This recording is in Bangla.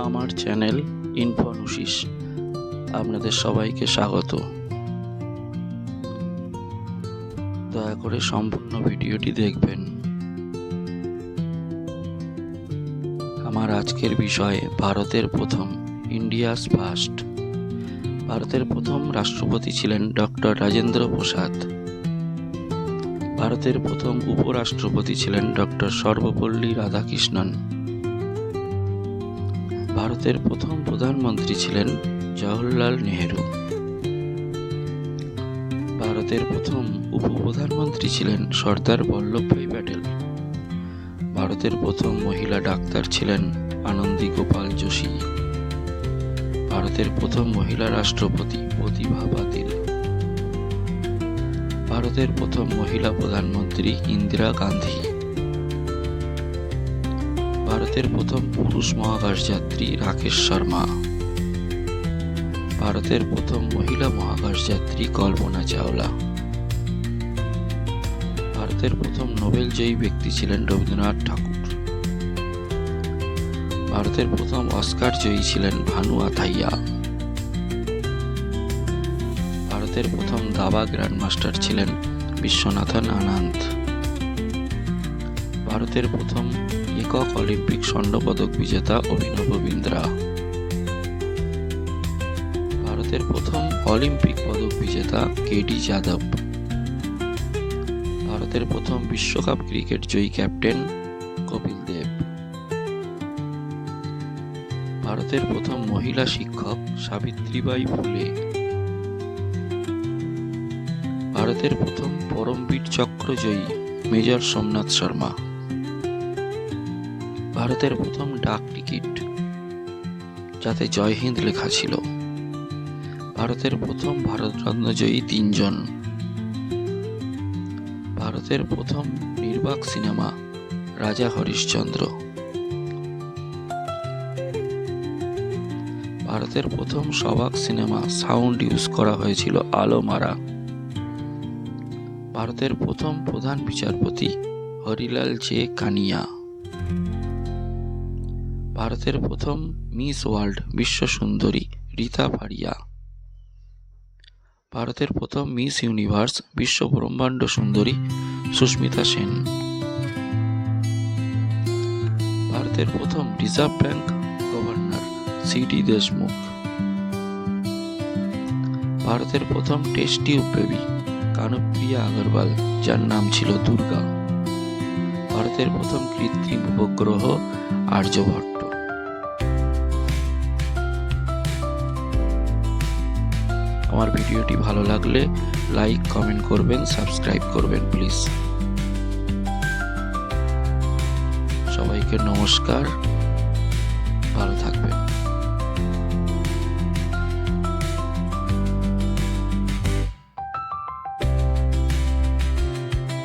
আমার চ্যানেল ইনফনুসিস আপনাদের সবাইকে স্বাগত। দয়া করে সম্পূর্ণ ভিডিওটি দেখবেন। আমার আজকের বিষয় ভারতের প্রথম ইন্ডিয়াস ফার্স্ট। ভারতের প্রথম রাষ্ট্রপতি ছিলেন ডক্টর রাজেন্দ্র প্রসাদ। ভারতের প্রথম উপরাষ্ট্রপতি ছিলেন ডক্টর সর্বপল্লী রাধাকৃষ্ণন। ভারতের প্রথম প্রধানমন্ত্রী ছিলেন জওহরলাল নেহেরু। ভারতের প্রথম উপপ্রধানমন্ত্রী ছিলেন সর্দার বল্লভভাই প্যাটেল। ভারতের প্রথম মহিলা ডাক্তার ছিলেন আনন্দী গোপাল যোশী। ভারতের প্রথম মহিলা রাষ্ট্রপতি প্রতিভা পাতিল। ভারতের প্রথম মহিলা প্রধানমন্ত্রী ইন্দিরা গান্ধী। ভারতের প্রথম পুরুষ মহাকাশযাত্রী রাকেশ শর্মা। ভারতের প্রথম মহিলা মহাকাশযাত্রী কল্পনা চাওলা। ভারতের প্রথম নোবেলজয়ী ব্যক্তি ছিলেন রবীন্দ্রনাথ ঠাকুর। ভারতের প্রথম অস্কার জয়ী ছিলেন ভানু আথাইয়া। ভারতের প্রথম দাবা গ্র্যান্ডমাস্টার ছিলেন বিশ্বনাথন আনন্দ। ভারতের প্রথম একক অলিম্পিক স্বর্ণপদক বিজেতা অভিনব বিন্দ্রা। ভারতের প্রথম অলিম্পিক পদক বিজেতা কেডি যাদব। ভারতের প্রথম বিশ্বকাপ ক্রিকেট জয়ী ক্যাপ্টেন কপিল দেব। ভারতের প্রথম মহিলা শিক্ষক সাবিত্রীবাই ফুলে। ভারতের প্রথম পরমবীর চক্র জয়ী মেজর সোমনাথ শর্মা। ভারতের প্রথম ডাক টিকিট যাতে জয় হিন্দ লেখা ছিল। ভারতের প্রথম ভারতরত্ন জয়ী 3 জন। ভারতের প্রথম নির্বাক সিনেমা রাজা হরিশ্চন্দ্র। ভারতের প্রথম সবাক সিনেমা সাউন্ড ইউজ করা হয়েছিল আলো মারা। ভারতের প্রথম প্রধান বিচারপতি হরিলাল জে কানিয়া। ভারতের প্রথম মিস ওয়ার্ল্ড বিশ্ব সুন্দরী রীতা ফারিয়া। ভারতের প্রথম মিস ইউনিভার্স বিশ্ব ব্রহ্মাণ্ড সুন্দরী সুস্মিতা সেন। ভারতের প্রথম reserve bank governor CD Deshmukh. ভারতের প্রথম test tube baby Kanupriya Agarwal, যার নাম ছিল দুর্গা। ভারতের প্রথম কৃত্রিম উপগ্রহ আর্যভট্ট। আমার ভিডিওটি ভালো লাগলে লাইক কমেন্ট করবেন, সাবস্ক্রাইব করবেন প্লিজ। সবাইকে নমস্কার, ভালো থাকবেন।